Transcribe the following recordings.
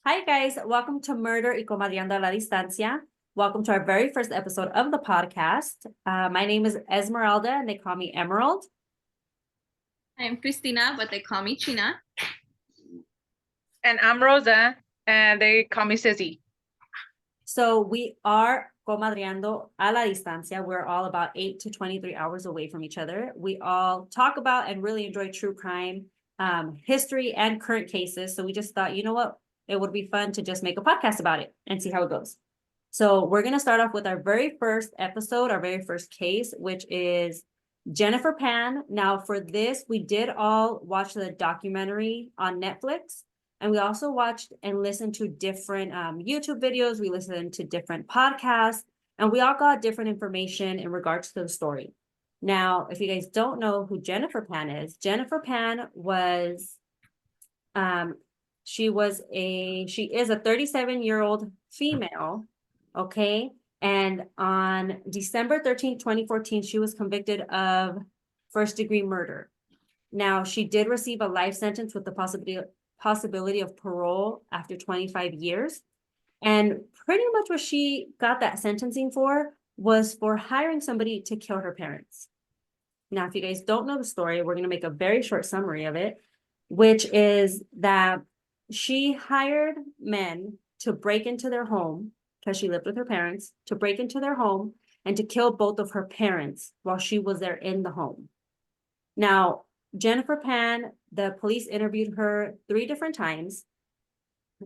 Hi guys, welcome to Murder y Comadriando a la Distancia. Welcome to our very first episode of the podcast. My name is Esmeralda and they call me Emerald. I'm Christina, but they call me China. And I'm Rosa, and they call me Sissy. So we are Comadriando a la Distancia. We're all about 8 to 23 hours away from each other. We all talk about and really enjoy true crime, history, and current cases. So we just thought, you know what? It would be fun to just make a podcast about it and see how it goes. So we're going to start off with our very first episode, our very first case, which is Jennifer Pan. Now for this, we did all watch the documentary on Netflix. And we also watched and listened to different YouTube videos. We listened to different podcasts. And we all got different information in regards to the story. Now, if you guys don't know who Jennifer Pan is, Jennifer Pan was... she is a 37-year-old female, okay? And on December 13th, 2014, she was convicted of first-degree murder. Now, she did receive a life sentence with the possibility of parole after 25 years. And pretty much what she got that sentencing for was for hiring somebody to kill her parents. Now, if you guys don't know the story, we're going to make a very short summary of it, which is that she hired men to break into their home, because she lived with her parents, to break into their home and to kill both of her parents while she was there in the home. Now, Jennifer Pan, the police interviewed her 3 different times.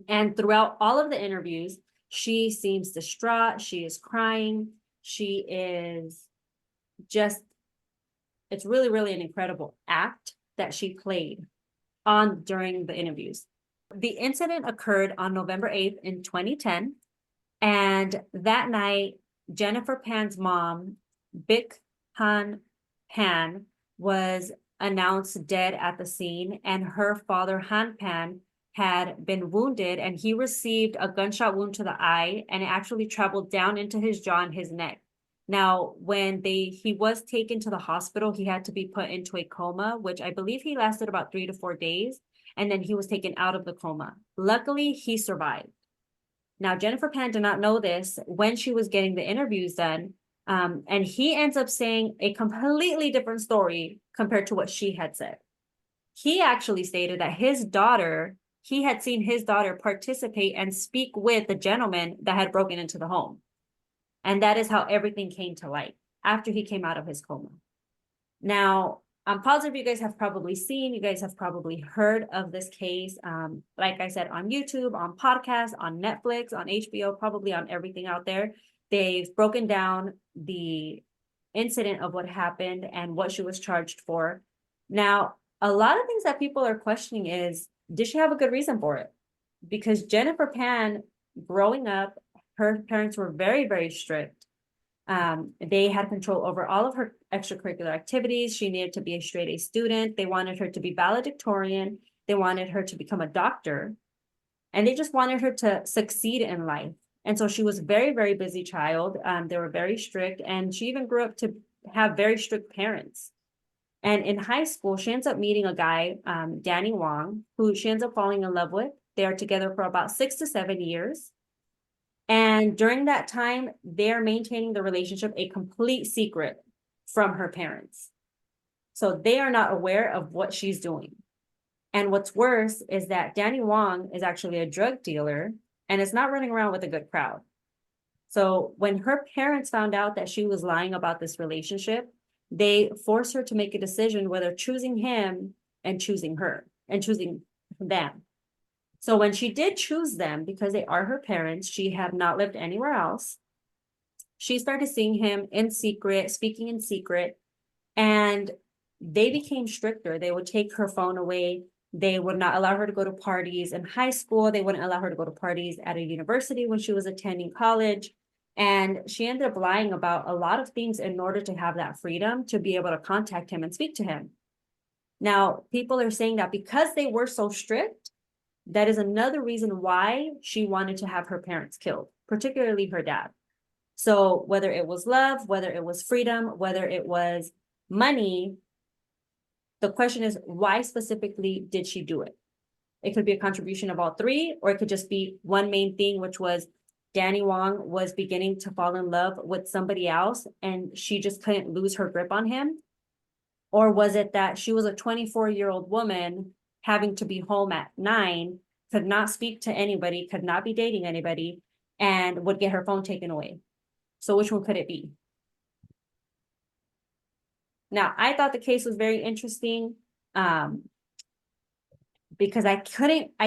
And throughout all of the interviews, she seems distraught. She is crying. She is just, it's really, really an incredible act that she played on during the interviews. The incident occurred on November 8th in 2010. And that night, Jennifer Pan's mom, Bik Han Pan, was announced dead at the scene. And her father, Han Pan, had been wounded and he received a gunshot wound to the eye and it actually traveled down into his jaw and his neck. Now, when he was taken to the hospital, he had to be put into a coma, which I believe he lasted about 3 to 4 days. And then he was taken out of the coma. Luckily, he survived. Now, Jennifer Pan did not know this when she was getting the interviews done. And he ends up saying a completely different story compared to what she had said. He actually stated that he had seen his daughter participate and speak with the gentleman that had broken into the home. And that is how everything came to light after he came out of his coma. Now, I'm positive you guys have probably heard of this case. Like I said, on YouTube, on podcasts, on Netflix, on HBO, probably on everything out there. They've broken down the incident of what happened and what she was charged for. Now, a lot of things that people are questioning is, did she have a good reason for it? Because Jennifer Pan, growing up, her parents were very, very strict. They had control over all of her extracurricular activities. She needed to be a straight A student. They wanted her to be valedictorian. They wanted her to become a doctor. And they just wanted her to succeed in life. And so she was a very, very busy child. They were very strict. And she even grew up to have very strict parents. And in high school, she ends up meeting a guy, Danny Wong, who she ends up falling in love with. They are together for about 6 to 7 years. And during that time, they're maintaining the relationship a complete secret from her parents. So they are not aware of what she's doing. And what's worse is that Danny Wong is actually a drug dealer and is not running around with a good crowd. So when her parents found out that she was lying about this relationship, they forced her to make a decision whether choosing him and choosing her and choosing them. So when she did choose them, because they are her parents, she had not lived anywhere else. She started seeing him in secret, speaking in secret, and they became stricter. They would take her phone away. They would not allow her to go to parties in high school. They wouldn't allow her to go to parties at a university when she was attending college. And she ended up lying about a lot of things in order to have that freedom to be able to contact him and speak to him. Now, people are saying that because they were so strict, that is another reason why she wanted to have her parents killed, particularly her dad. So whether it was love, whether it was freedom, whether it was money, the question is, why specifically did she do it? It could be a contribution of all three, or it could just be one main thing, which was Danny Wong was beginning to fall in love with somebody else and she just couldn't lose her grip on him? Or was it that she was a 24-year-old woman having to be home at 9, could not speak to anybody, could not be dating anybody, and would get her phone taken away? So which one could it be? Now, I thought the case was very interesting, because I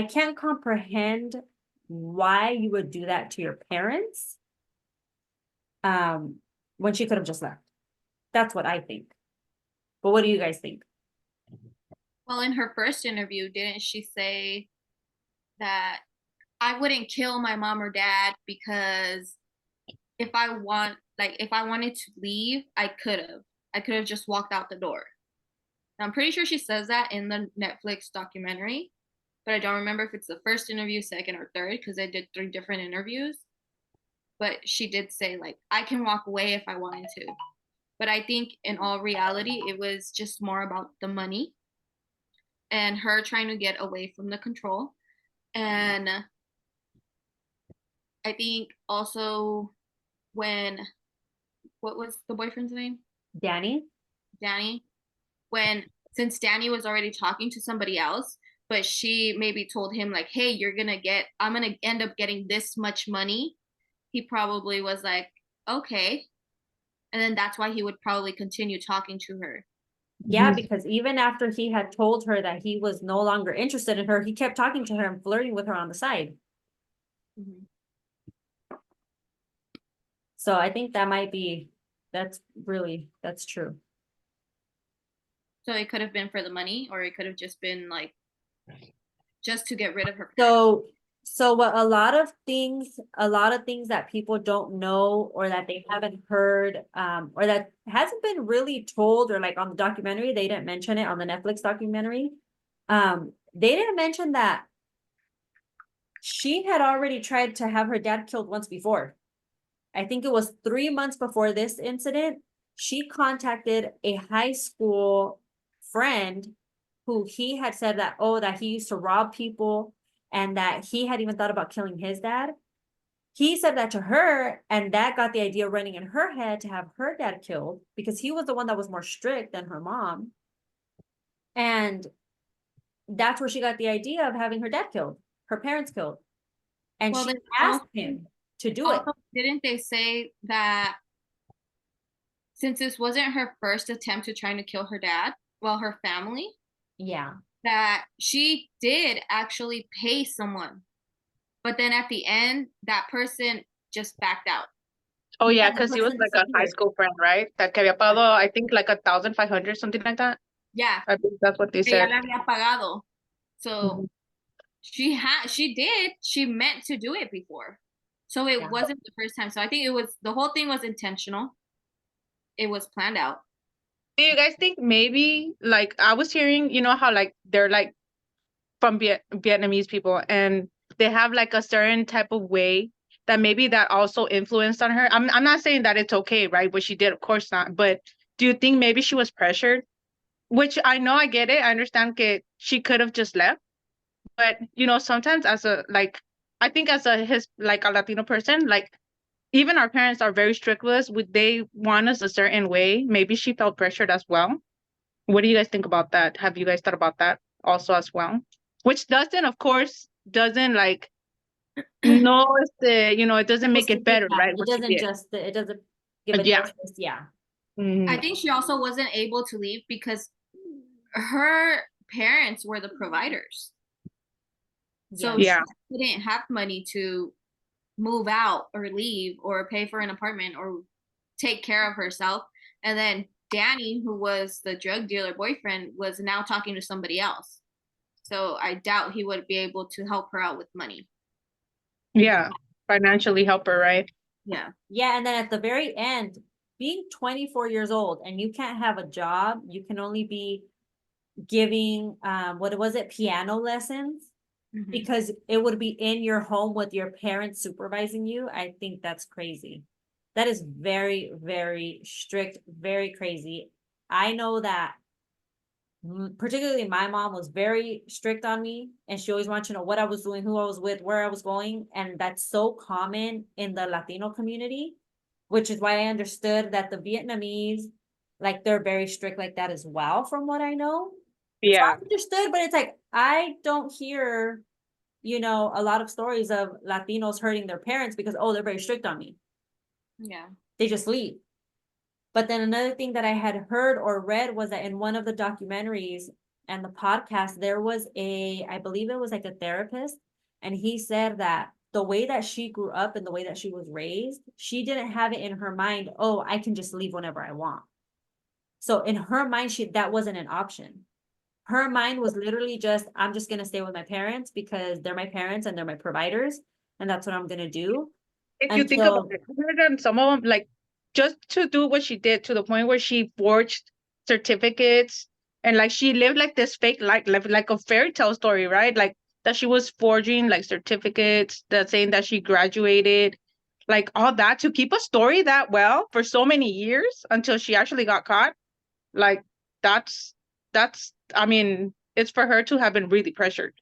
can't comprehend why you would do that to your parents, when she could have just left. That's what I think. But what do you guys think? Well, in her first interview, didn't she say that I wouldn't kill my mom or dad because if I wanted to leave, I could have. I could have just walked out the door. Now, I'm pretty sure she says that in the Netflix documentary, but I don't remember if it's the first interview, second, or third, because I did 3 different interviews. But she did say, like, I can walk away if I wanted to. But I think in all reality, it was just more about the money and her trying to get away from the control. And I think also when, what was the boyfriend's name? Danny? Danny. Since Danny was already talking to somebody else, but she maybe told him like, hey, I'm gonna end up getting this much money. He probably was like, okay. And then that's why he would probably continue talking to her. Yeah, because even after he had told her that he was no longer interested in her, he kept talking to her and flirting with her on the side. Mhm. So I think that's true. So it could have been for the money, or it could have just been like just to get rid of her. So what a lot of things that people don't know or that they haven't heard, or that hasn't been really told, or like on the documentary, they didn't mention it on the Netflix documentary. They didn't mention that she had already tried to have her dad killed once before. I think it was 3 months before this incident. She contacted a high school friend who he had said that, that he used to rob people and that he had even thought about killing his dad. He said that to her, and that got the idea running in her head to have her dad killed because he was the one that was more strict than her mom. And that's where she got the idea of having her dad killed, her parents killed. And Well, she then asked him to do it. also, didn't they say that since this wasn't her first attempt to trying to kill her dad, well, her family, Yeah. that she did actually pay someone, but then at the end, that person just backed out. Oh yeah, Yeah, the because he was person like a high disappeared. school friend, right? That que había pagado, I think like 1,500, something like that. Yeah, I think that's what they ella said. le había pagado. So Mhm. she meant to do it before. So it Yeah. wasn't the first time. So I think the whole thing was intentional. It was planned out. Do you guys think maybe like I was hearing, you know how like they're like from Vietnamese people and they have like a certain type of way that maybe that also influenced on her. I'm not saying that it's okay, right? What she did, of course not. But do you think maybe she was pressured? Which I know I get it. I understand that she could have just left. But you know, sometimes as a like I think as a Latino person, like even our parents are very strict with us. Would they want us a certain way? Maybe she felt pressured as well. What do you guys think about that? Have you guys thought about that also as well? Which doesn't, of course, doesn't like no, it doesn't make it better, right? It What she doesn't did. give it Yeah. justice. Yeah. I Mhm. think she also wasn't able to leave because her parents were the providers. So Yeah. she didn't have money to move out or leave or pay for an apartment or take care of herself. And then Danny, who was the drug dealer boyfriend, was now talking to somebody else. So I doubt he would be able to help her out with money. Yeah. Financially help her, right? Yeah. Yeah, and then at the very end, being 24 years old and you can't have a job, you can only be giving what was it, piano lessons, Mhm. because it would be in your home with your parents supervising you. I think that's crazy. That is very, very strict, very crazy. I know that particularly my mom was very strict on me, and she always wanted to know what I was doing, who I was with, where I was going, and that's so common in the Latino community, which is why I understood that the Vietnamese, like, they're very strict like that as well, from what I know. So I Yeah. understood, but it's like I don't hear, a lot of stories of Latinos hurting their parents because, oh, they're very strict on me. Yeah. They just leave. But then another thing that I had heard or read was that in one of the documentaries and the podcast, there was I believe it was like a therapist, and he said that the way that she grew up and the way that she was raised, she didn't have it in her mind, oh, I can just leave whenever I want. So in her mind, that wasn't an option. Her mind was literally just, I'm just gonna stay with my parents because they're my parents and they're my providers, and that's what I'm gonna do If you think about until it, I heard on some of them, like just to do what she did to the point where she forged certificates and like she lived like this fake like a fairy tale story, right? Like that she was forging like certificates that saying that she graduated, like all that to keep a story that well for so many years until she actually got caught. Like that's I mean, it's for her to have been really pressured.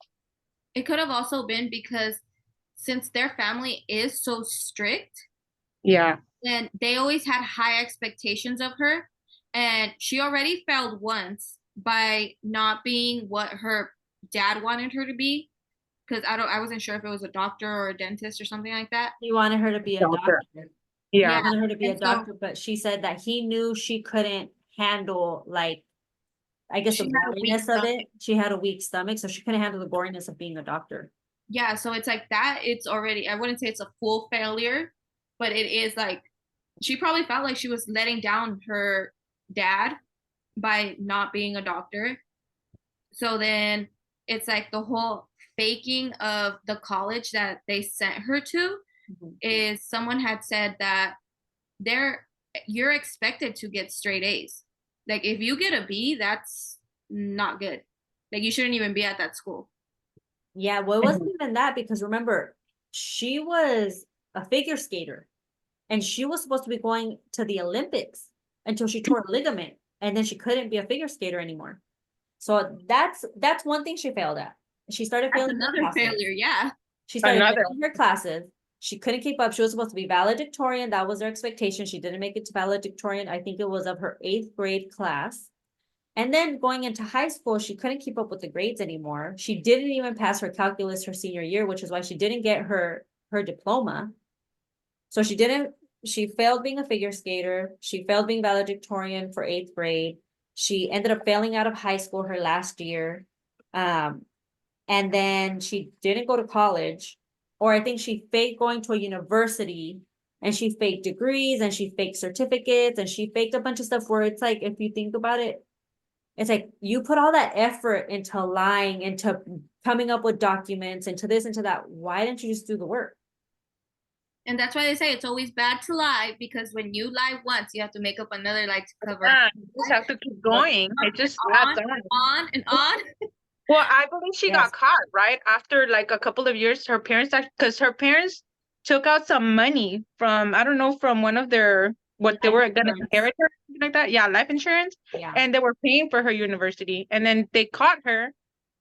It could have also been because since their family is so strict, Yeah. and they always had high expectations of her, and she already failed once by not being what her dad wanted her to be, because I wasn't sure if it was a doctor or a dentist or something like that. he wanted her to be a Doctor. doctor. Yeah. Wanted her to be a And so doctor, but she said that he knew she couldn't handle, like, I guess the she had a weak goriness of stomach. it. She had a weak stomach, so she couldn't handle the goriness of being a doctor. Yeah, so it's like that. It's already, I wouldn't say it's a full failure, but it is like she probably felt like she was letting down her dad by not being a doctor. So then it's like the whole faking of the college that they sent her to Mhm. is someone had said that they're you're expected to get straight A's. Like if you get a B, that's not good. Like you shouldn't even be at that school. Yeah, well, it wasn't even that because remember, she was a figure skater and she was supposed to be going to the Olympics until she tore a ligament and then she couldn't be a figure skater anymore. So that's one thing she failed at. She started That's failing her another classes. failure. Yeah. She started Another. failing her classes. She couldn't keep up. She was supposed to be valedictorian. That was her expectation. She didn't make it to valedictorian. I think it was of her 8th grade class. And then going into high school, she couldn't keep up with the grades anymore. She didn't even pass her calculus her senior year, which is why she didn't get her diploma. So she failed being a figure skater. She failed being valedictorian for 8th grade. She ended up failing out of high school her last year. And then she didn't go to college, or I think she faked going to a university and she faked degrees and she faked certificates and she faked a bunch of stuff where it's like, if you think about it, it's like you put all that effort into lying, into coming up with documents, into this, into that. Why didn't you just do the work? And that's why they say it's always bad to lie because when you lie once, you have to make up another lie to cover up. Yeah, you just have to keep going. It just adds on on. and on and on. Well, I believe she Yes. got caught, right? After like a couple of years, her parents, because her parents took out some money from, I don't know, from one of their, what they Life were gonna insurance. inherit her, something like that. Yeah, life insurance. Yeah. And they were paying for her university. And then they caught her.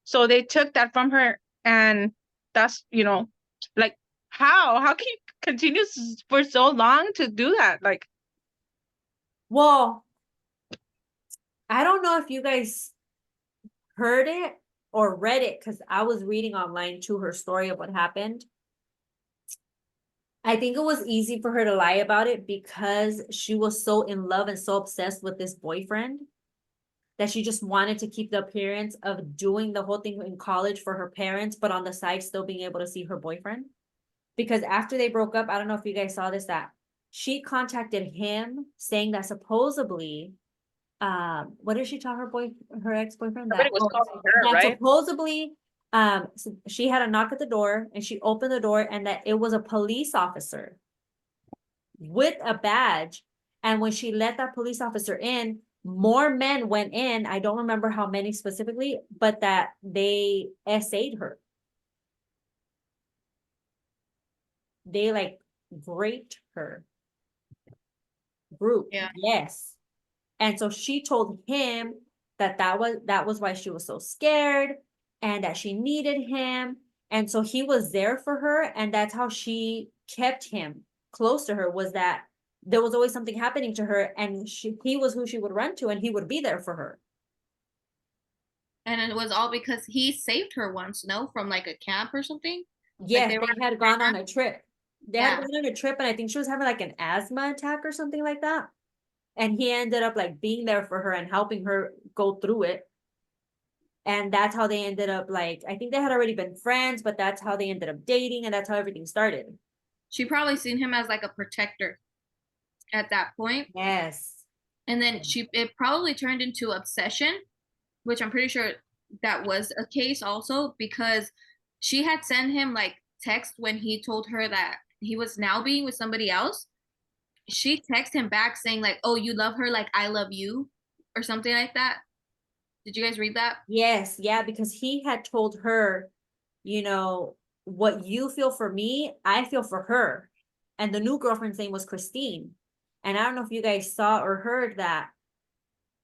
So they took that from her. And that's, like, how can you continue for so long to do that? Like, Well, I don't know if you guys heard it or read it because I was reading online too her story of what happened. I think it was easy for her to lie about it because she was so in love and so obsessed with this boyfriend that she just wanted to keep the appearance of doing the whole thing in college for her parents, but on the side still being able to see her boyfriend. Because after they broke up, I don't know if you guys saw this, that she contacted him saying that supposedly, what did she tell her ex-boyfriend? somebody That, was calling her, that right? supposedly, she had a knock at the door and she opened the door and that it was a police officer with a badge. And when she let that police officer in, more men went in. I don't remember how many specifically, but that they essayed her. They like raped her. Group. Yeah. Yes. And so she told him that was why she was so scared and that she needed him. And so he was there for her, and that's how she kept him close to her, was that there was always something happening to her, and he was who she would run to, and he would be there for her. And it was all because he saved her once, no, from like a camp or something. Yes, they they were had gone on a trip. They had Yeah. gone on a trip, and I think she was having like an asthma attack or something like that. And he ended up like being there for her and helping her go through it. And that's how they ended up, like, I think they had already been friends, but that's how they ended up dating, and that's how everything started. She probably seen him as like a protector at that point. Yes. And then it probably turned into obsession, which I'm pretty sure that was a case also, because she had sent him like text when he told her that he was now being with somebody else. She texted him back saying like, "Oh, you love her like I love you," or something like that. Did you guys read that? Yes, yeah, because he had told her, you know, what you feel for me, I feel for her. And the new girlfriend's name was Christine. And I don't know if you guys saw or heard that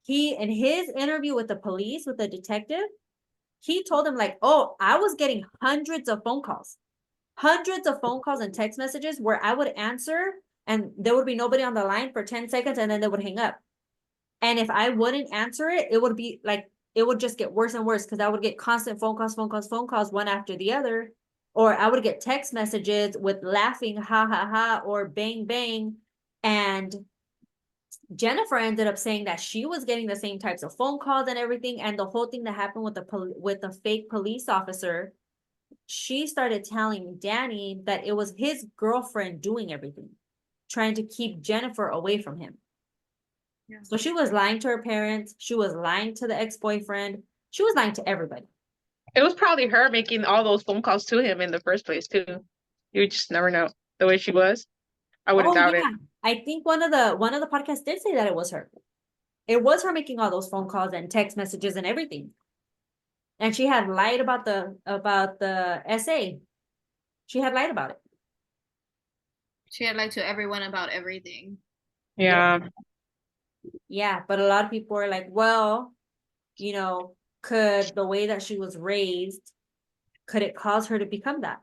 he, in his interview with the police, with the detective, he told him like, oh, I was getting hundreds of phone calls and text messages where I would answer and there would be nobody on the line for 10 seconds and then they would hang up. And if I wouldn't answer it, it would be like, it would just get worse and worse, because I would get constant phone calls, one after the other. Or I would get text messages with laughing, ha ha ha, or bang bang. And Jennifer ended up saying that she was getting the same types of phone calls and everything. And the whole thing that happened with the fake police officer, she started telling Danny that it was his girlfriend doing everything, trying to keep Jennifer away from him. Yeah. So she was lying to her parents. She was lying to the ex-boyfriend. She was lying to everybody. It was probably her making all those phone calls to him in the first place too. You just never know the way she was. I wouldn't doubt it. I think one of the podcasts did say that it was her. It was her making all those phone calls and text messages and everything. And she had lied about the essay. She had lied about it. She had lied to everyone about everything. Yeah. Yeah, but a lot of people are like, well, you know, could the way that she was raised, could it cause her to become that?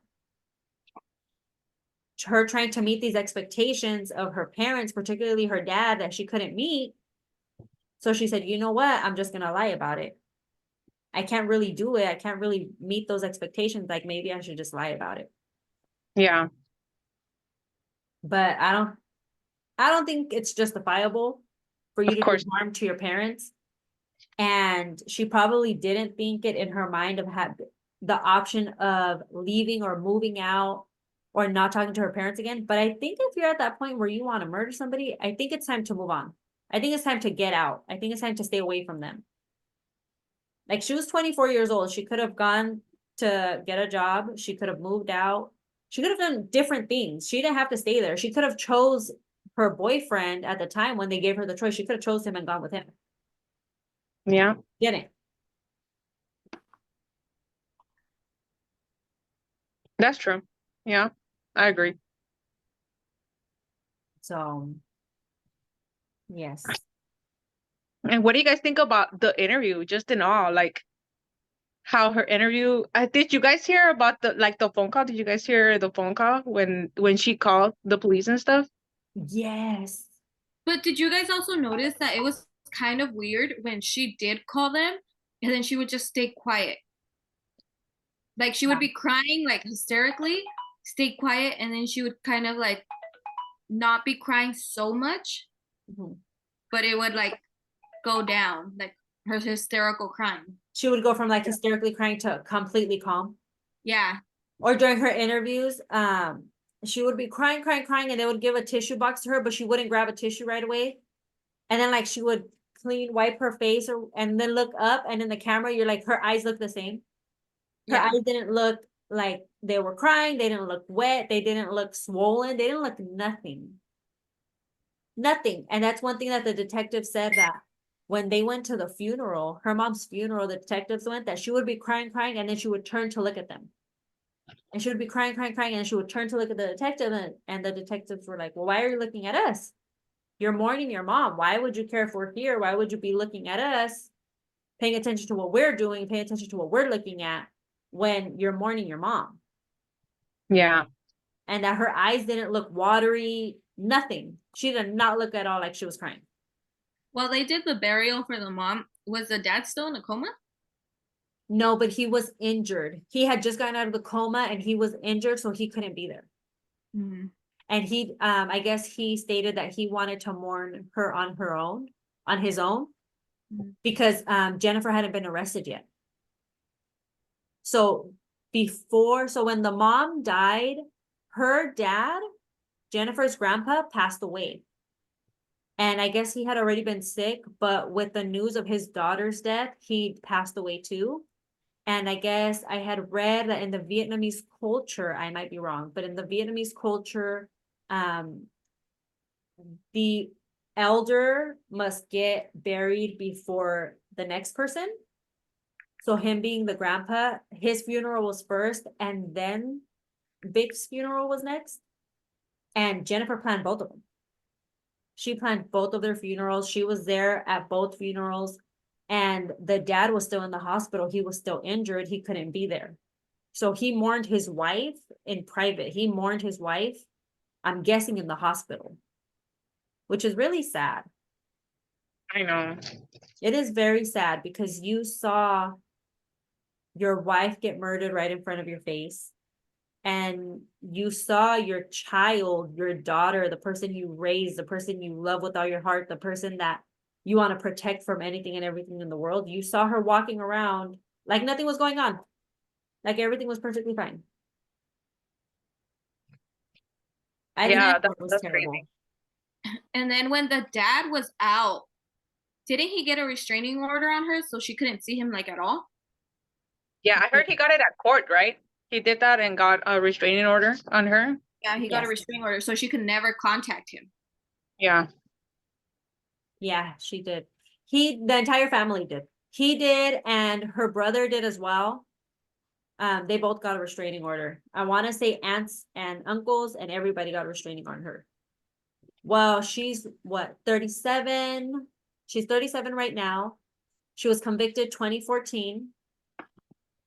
Her trying to meet these expectations of her parents, particularly her dad, that she couldn't meet. So she said, you know what? I'm just going to lie about it. I can't really do it. I can't really meet those expectations. Like, maybe I should just lie about it. Yeah. But I don't think it's justifiable for you Of to do course. harm to your parents. And she probably didn't think it in her mind of the option of leaving or moving out or not talking to her parents again. But I think if you're at that point where you want to murder somebody, I think it's time to move on. I think it's time to get out. I think it's time to stay away from them. Like, she was 24 years old. She could have gone to get a job. She could have moved out. She could have done different things. She didn't have to stay there. She could have chose her boyfriend at the time when they gave her the choice. She could have chose him and gone with him. Yeah. Didn't. That's true. Yeah. I agree. So, yes. And what do you guys think about the interview, just in all? Like, how her interview, did you guys hear about the phone call? Did you guys hear the phone call when she called the police and stuff? Yes. But did you guys also notice that it was kind of weird when she did call them and then she would just stay quiet? Like, she would be crying like hysterically, stay quiet, and then she would kind of like not be crying so much, but it would like go down, like her hysterical crying. She would go from like hysterically crying to completely calm. Yeah. Or during her interviews, she would be crying, and they would give a tissue box to her, but she wouldn't grab a tissue right away. And then like she would wipe her face and then look up, and in the camera, you're like, her eyes look the same. Her eyes didn't look like they were crying. They didn't look wet. They didn't look swollen. They didn't look nothing. Nothing. And that's one thing that the detective said, that when they went to the funeral, her mom's funeral, the detectives went, that she would be crying, and then she would turn to look at them. And she would be crying, and she would turn to look at the detective, and the detectives were like, well, why are you looking at us? You're mourning your mom. Why would you care if we're here? Why would you be looking at us? paying attention to what we're doing, paying attention to what we're looking at when you're mourning your mom. Yeah. And that her eyes didn't look watery, nothing. She did not look at all like she was crying. Well, they did the burial for the mom. Was the dad still in a coma? No, but he was injured. He had just gotten out of the coma and he was injured, so he couldn't be there. Mm-hmm. And he, I guess he stated that he wanted to mourn her on her own, on his own, because Jennifer hadn't been arrested yet. So so when the mom died, her dad, Jennifer's grandpa, passed away. And I guess he had already been sick, but with the news of his daughter's death, he passed away too. And I guess I had read that in the Vietnamese culture, I might be wrong, but in the Vietnamese culture, the elder must get buried before the next person. So him being the grandpa, his funeral was first, and then Vic's funeral was next. And Jennifer planned both of them. She planned both of their funerals. She was there at both funerals. And the dad was still in the hospital. He was still injured. He couldn't be there. So he mourned his wife in private. He mourned his wife, I'm guessing, in the hospital, which is really sad. I know. It is very sad because you saw your wife get murdered right in front of your face. And you saw your child, your daughter, the person you raised, the person you love with all your heart, the person that you want to protect from anything and everything in the world. You saw her walking around like nothing was going on, like everything was perfectly fine. I think Yeah, that part was that's terrible. crazy. And then when the dad was out, didn't he get a restraining order on her so she couldn't see him like at all? Yeah, I heard he got it at court, right? He did that and got a restraining order on her. Yeah, he got a Yes. restraining order so she could never contact him. Yeah. Yeah, she did. The entire family did. He did, and her brother did as well. They both got a restraining order. I want to say aunts and uncles, and everybody got a restraining on her. Well, she's what, 37? She's 37 right now. She was convicted 2014.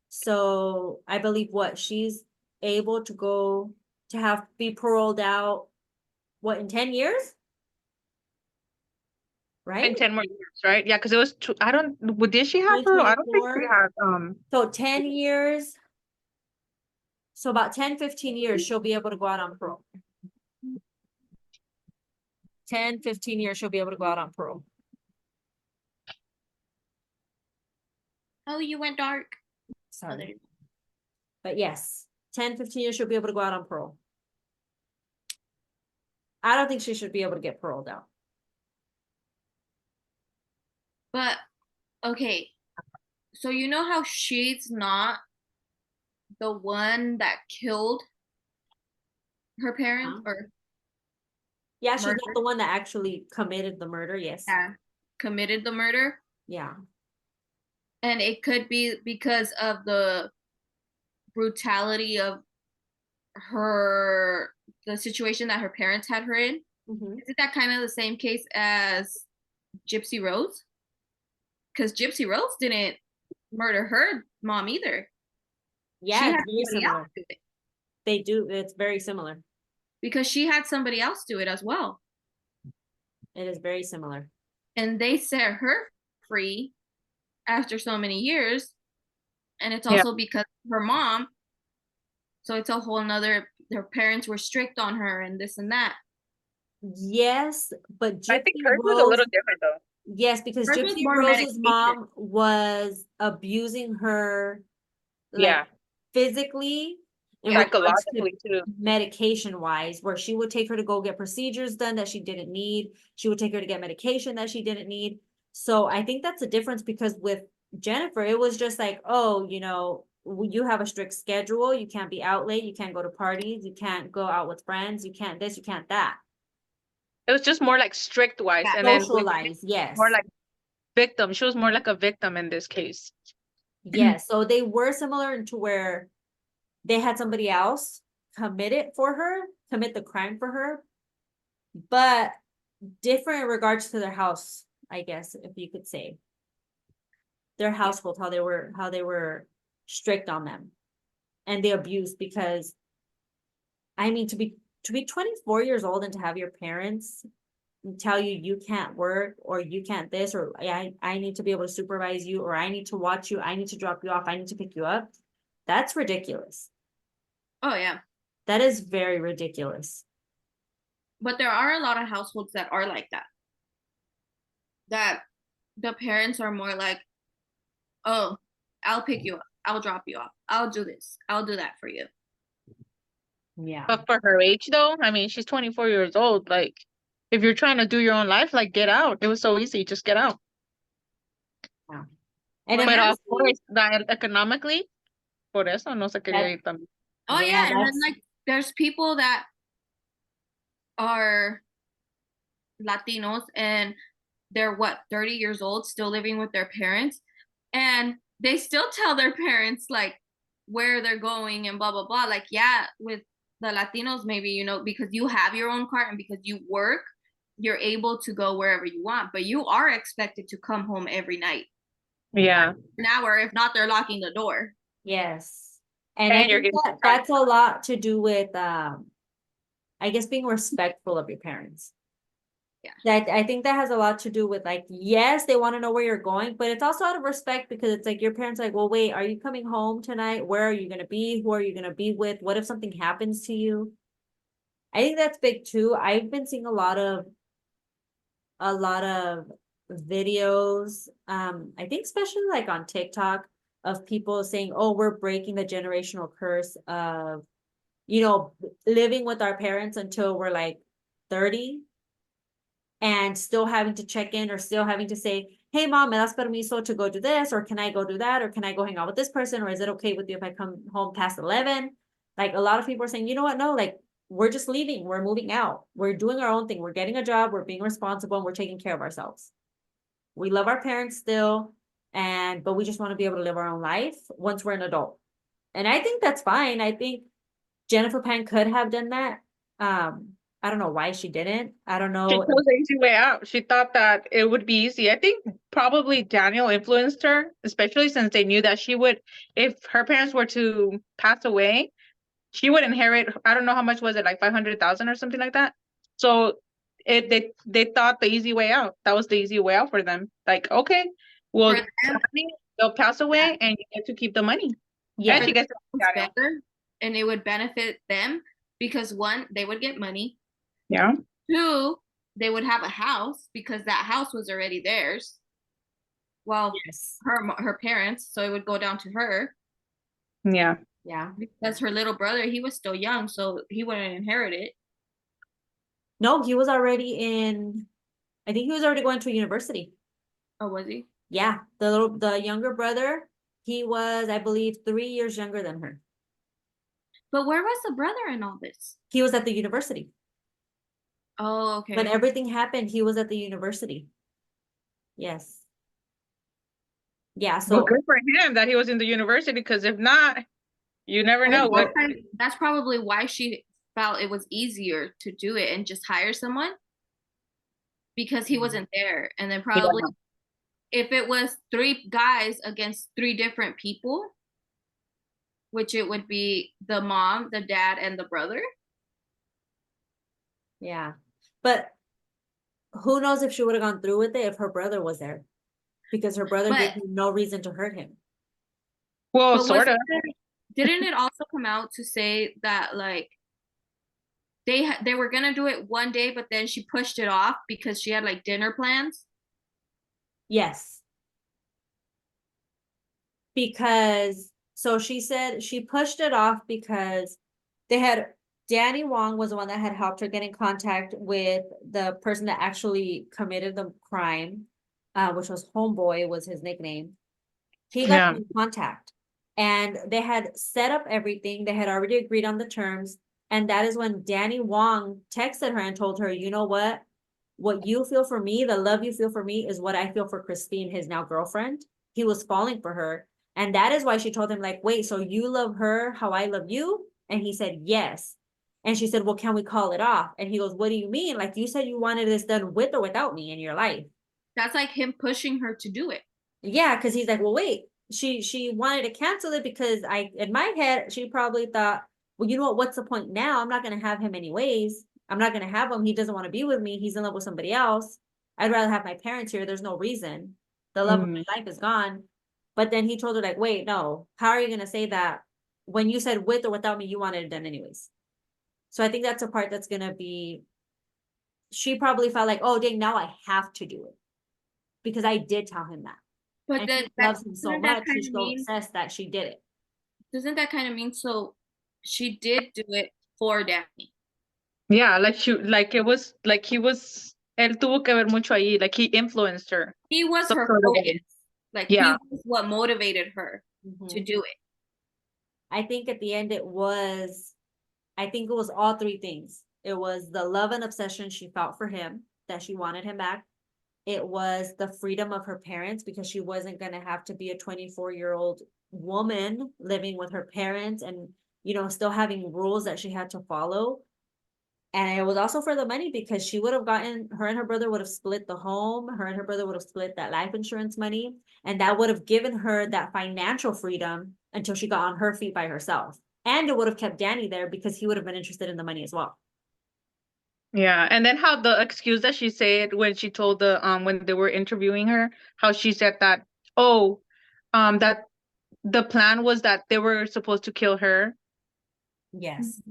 So I believe she's able to go to be paroled out, in 10 years? Right? In 10 more years, right? Yeah, because it was two, did she have her? I don't think she 2024. had So 10 years. So about 10, 15 years, she'll be able to go out on parole. 10, 15 years, she'll be able to go out on parole. Oh, you went dark. Sorry. But yes, 10, 15 years, she'll be able to go out on parole. I don't think she should be able to get paroled out. But okay, so you know how she's not the one that killed her parents or Yeah, she's murdered? not the one that actually committed the murder. Yes. Yeah, committed the murder. Yeah. And it could be because of the brutality of the situation that her parents had her in. Mhm. Isn't that kind of the same case as Gypsy Rose? Because Gypsy Rose didn't murder her mom either. Yeah, She it's had very somebody else similar. do it They do. It's very similar. because she had somebody else do it as well. It is very similar. And they set her free after so many years. And it's Yeah. also because of her mom. So it's a whole nother, her parents were strict on her and this and that. Yes, but I think Gypsy hers was a little Rose, different though. yes, because Hers was Gypsy more Rose's medication. mom was abusing her, like, Yeah. physically, in regards to Psychologically too. medication wise, where she would take her to go get procedures done that she didn't need. She would take her to get medication that she didn't need. So I think that's a difference, because with Jennifer, it was just like, oh, you have a strict schedule. You can't be out late. You can't go to parties. You can't go out with friends. You can't this, you can't that. It was just more like strict wise. Yeah. And then Socialize, yes. more like victim. She was more like a victim in this case. Yes, so they were similar to where they had somebody else commit the crime for her, but different in regards to their house, I guess, if you could say. their household, how they were strict on them and the abuse, because I mean, to be 24 years old and to have your parents tell you you can't work or you can't this, or I need to be able to supervise you, or I need to watch you, I need to drop you off, I need to pick you up. That's ridiculous. Oh yeah. That is very ridiculous. But there are a lot of households that are like that. That the parents are more like, oh, I'll pick you up, I'll drop you off, I'll do this, I'll do that for you. Yeah. But for her age though, I mean, she's 24 years old. Like, if you're trying to do your own life, like get out. It was so easy, just get out. And But But of imagine course, that economically, por eso no se quería ir también. Oh Yeah, yeah, and then that's- like there's people that are Latinos and they're what, 30 years old, still living with their parents, and they still tell their parents like where they're going and blah blah blah. Like, yeah, with the Latinos, maybe, you know, because you have your own car and because you work, you're able to go wherever you want, but you are expected to come home every night, Yeah. an hour, if not they're locking the door. Yes. And And I you're think getting that's a lot to do with I guess being respectful of your parents. Yeah. That I think that has a lot to do with, like, yes, they want to know where you're going, but it's also out of respect, because it's like your parents are like, well, wait, are you coming home tonight? Where are you gonna be? Who are you gonna be with? What if something happens to you? I think that's big too. I've been seeing a lot of videos, I think especially like on TikTok, of people saying, oh, we're breaking the generational curse of, you know, living with our parents until we're like 30 and still having to check in, or still having to say, hey mom, me das permiso to go do this, or can I go do that, or can I go hang out with this person, or is it okay with you if I come home past 11? Like, a lot of people are saying, you know what, no, like, we're just leaving, we're moving out, we're doing our own thing, we're getting a job, we're being responsible, and we're taking care of ourselves. We love our parents still, but we just want to be able to live our own life once we're an adult. And I think that's fine. I think Jennifer Pan could have done that. I don't know why she didn't. I don't She know. chose the easy way out. She thought that it would be easy. I think probably Daniel influenced her, especially since they knew that she would, if her parents were to pass away, she would inherit, I don't know how much was it, like 500,000 or something like that. So they thought the easy way out. That was the easy way out for them. Like, okay, well, For them, they'll pass away and you get to keep the money. Yeah, And she gets it's better, and it would benefit them because one, they would get money. yeah. Two, they would have a house because that house was already theirs. Well, yes, her parents, so it would go down to her Yeah. yeah. because her little brother, he was still young, so he wouldn't inherit it. No, he was already I think he was already going to university. Oh, was he? Yeah, the younger brother, he was, I believe, 3 years younger than her. But where was the brother in all this? He was at the university. Oh, okay. When everything happened, he was at the university. Yes. Yeah, Well, so good for him that he was in the university, because if not, you never know what. That's probably why she felt it was easier to do it and just hire someone, because he wasn't there. And then probably if it was 3 guys against 3 different people, which it would be the mom, the dad, and the brother. yeah. But who knows if she would have gone through with it if her brother was there, because her brother But- gave him no reason to hurt him. Well, But sort of. didn't it also come out to say that like they were gonna do it one day, but then she pushed it off because she had like dinner plans? Yes. Because, so she said she pushed it off because Danny Wong was the one that had helped her get in contact with the person that actually committed the crime, which was Homeboy was his nickname. He got in contact, and they had set up everything. They had already agreed on the terms. And that is when Danny Wong texted her and told her, you know what? What you feel for me, the love you feel for me, is what I feel for Christine, his now girlfriend. He was falling for her. And that is why she told him, like, wait, so you love her how I love you? And he said, yes. And she said, well, can we call it off? And he goes, what do you mean? Like, you said you wanted this done with or without me in your life. That's like him pushing her to do it. Yeah, because he's like, well, wait, she wanted to cancel it because in my head, she probably thought, well, you know what, what's the point now? I'm not gonna have him anyways. I'm not gonna have him. He doesn't want to be with me. He's in love with somebody else. I'd rather have my parents here. There's no reason. The love of my life is gone. But then he told her, like, wait, no, how are you gonna say that when you said with or without me, you wanted it done anyways? So I think that's a part that's gonna be, she probably felt like, oh dang, now I have to do it. Because I did tell him that. But And that she that loves him so doesn't that much, kind she's of so mean obsessed that she did it. doesn't that kind of mean so she did do it for Danny? Yeah, like it was like he was. Él tuvo que ver mucho ahí. Like he influenced her. He was Some her sort of focus. way. Like he Yeah. was what motivated her to Mhm. do it. I think at the end I think it was all three things. It was the love and obsession she felt for him, that she wanted him back. It was the freedom of her parents because she wasn't going to have to be a 24-year-old woman living with her parents and, still having rules that she had to follow. And it was also for the money because she would have gotten, her and her brother would have split the home. Her and her brother would have split that life insurance money. And that would have given her that financial freedom until she got on her feet by herself. And it would have kept Danny there because he would have been interested in the money as well. Yeah, and then how the excuse that she said when she told when they were interviewing her, how she said that, oh, that the plan was that they were supposed to kill her. Yes.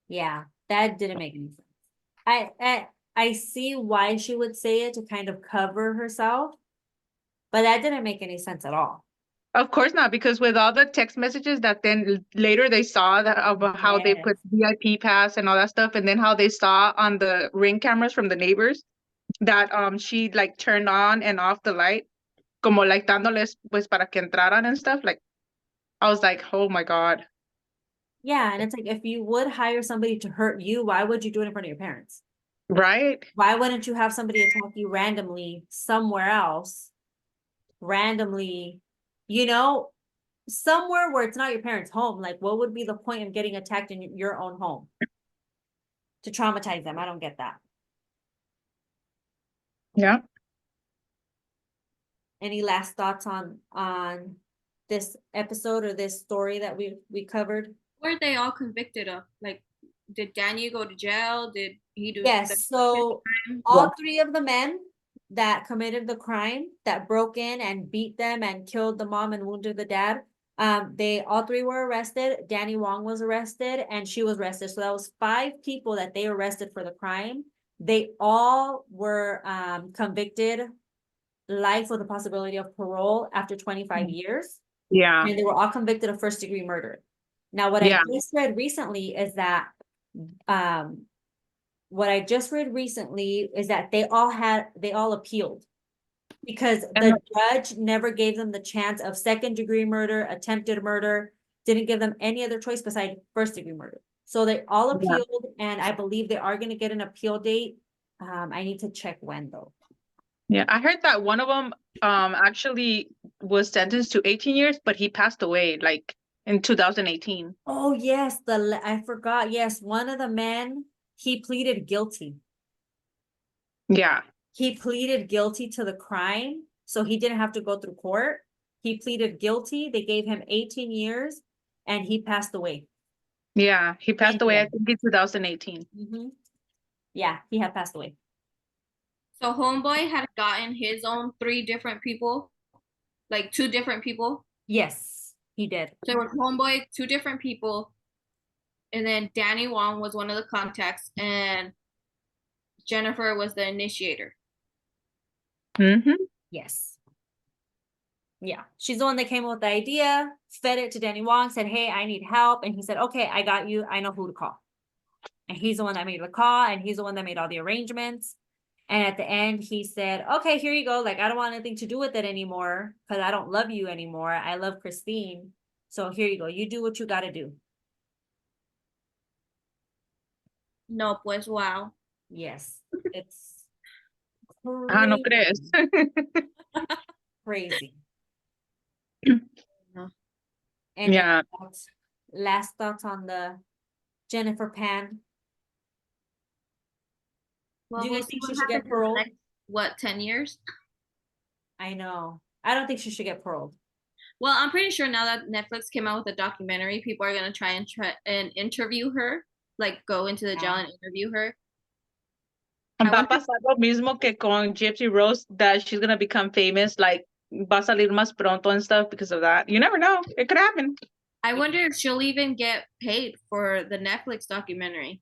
Yeah, that didn't make any sense. I see why she would say it to kind of cover herself, but that didn't make any sense at all. Of course not, because with all the text messages that then later they saw that about how they Yes. put VIP pass and all that stuff, and then how they saw on the ring cameras from the neighbors that she like turned on and off the light, como like dándoles pues para que entraran and stuff. Like I was like, oh my God. Yeah, and it's like if you would hire somebody to hurt you, why would you do it in front of your parents? Right? Why wouldn't you have somebody attack you randomly somewhere else? Randomly, somewhere where it's not your parents' home. Like, what would be the point of getting attacked in your own home? To traumatize them. I don't get that. Yeah. Any last thoughts on this episode or this story that we covered? Were they all convicted of? Like, did Danny go to jail? Did he do Yes, so time? all three of the men that committed the crime, that broke in and beat them and killed the mom and wounded the dad, they all three were arrested. Danny Wong was arrested and she was arrested. So that was 5 people that they arrested for the crime. They all were convicted life with the possibility of parole after 25 years. Yeah. And they were all convicted of first-degree murder. Now, what Yeah. I just read recently is that they all appealed because the judge never gave them the chance of second-degree murder, attempted murder, didn't give them any other choice besides first-degree murder. So they all appealed, and I believe they are going to get an appeal date. I need to check when though. Yeah, I heard that one of them actually was sentenced to 18 years, but he passed away like in 2018. Oh yes, I forgot. Yes, one of the men, he pleaded guilty. Yeah. He pleaded guilty to the crime, so he didn't have to go through court. He pleaded guilty. They gave him 18 years, and he passed away. Yeah, he passed away, I Yeah. think, in 2018. Yeah, he had passed away. So Homeboy had gotten his own 3 different people, like 2 different people. Yes, he did. So with Homeboy, 2 different people, and then Danny Wong was one of the contacts, and Jennifer was the initiator. Mm-hmm. Yes. Yeah, she's the one that came up with the idea, fed it to Danny Wong, said, hey, I need help. And he said, okay, I got you. I know who to call. And he's the one that made the call, and he's the one that made all the arrangements. And at the end, he said, okay, here you go. Like, I don't want anything to do with it anymore because I don't love you anymore. I love Christine. So here you go. You do what you got to do. No, pues wow. Yes, it's Ah, no crees. crazy. No. And Yeah. last thoughts on the Jennifer Pan. Well, Do you we'll guys see think she what should get happens in the paroled? next, what, 10 years? I know. I don't think she should get paroled. Well, I'm pretty sure now that Netflix came out with a documentary, people are gonna try and interview her, like go into the jail Yeah. and interview her. I Va a wonder, pasar lo mismo que con Gypsy Rose, that she's gonna become famous, like va a salir más pronto and stuff because of that. You never know. It could happen. I wonder if she'll even get paid for the Netflix documentary.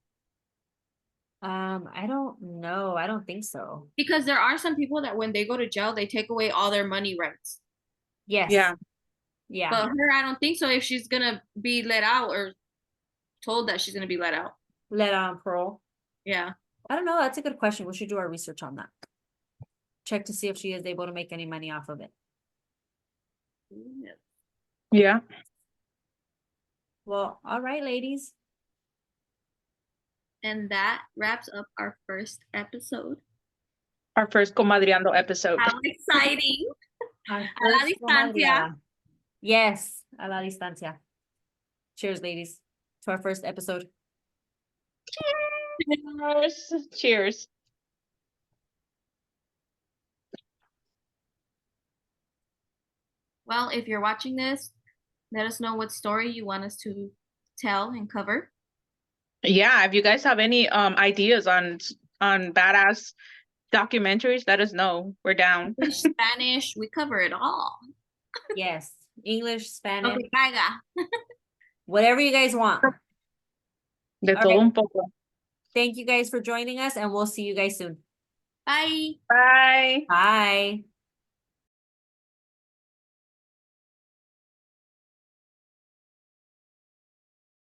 I don't know. I don't think so. Because there are some people that when they go to jail, they take away all their money rights. Yes. Yeah. Yeah. But her, I don't think so. If she's gonna be let out or told that she's gonna be let out. Let on parole. Yeah. I don't know. That's a good question. We should do our research on that. Check to see if she is able to make any money off of it. Yeah. Well, all right, ladies. And that wraps up our first episode. Our first Comadriando episode. How exciting! Our A la first distancia. comadreada. Yes, a la distancia. Cheers, ladies, to our first episode. Cheers. Cheers. Well, if you're watching this, let us know what story you want us to tell and cover. Yeah, if you guys have any ideas on badass documentaries, let us know. We're down. English, Spanish, we cover it all. Yes, English, Spanish, Okay, caiga. whatever you guys want. De All todo right. un poco. Thank you guys for joining us, and we'll see you guys soon. Bye. Bye. Bye.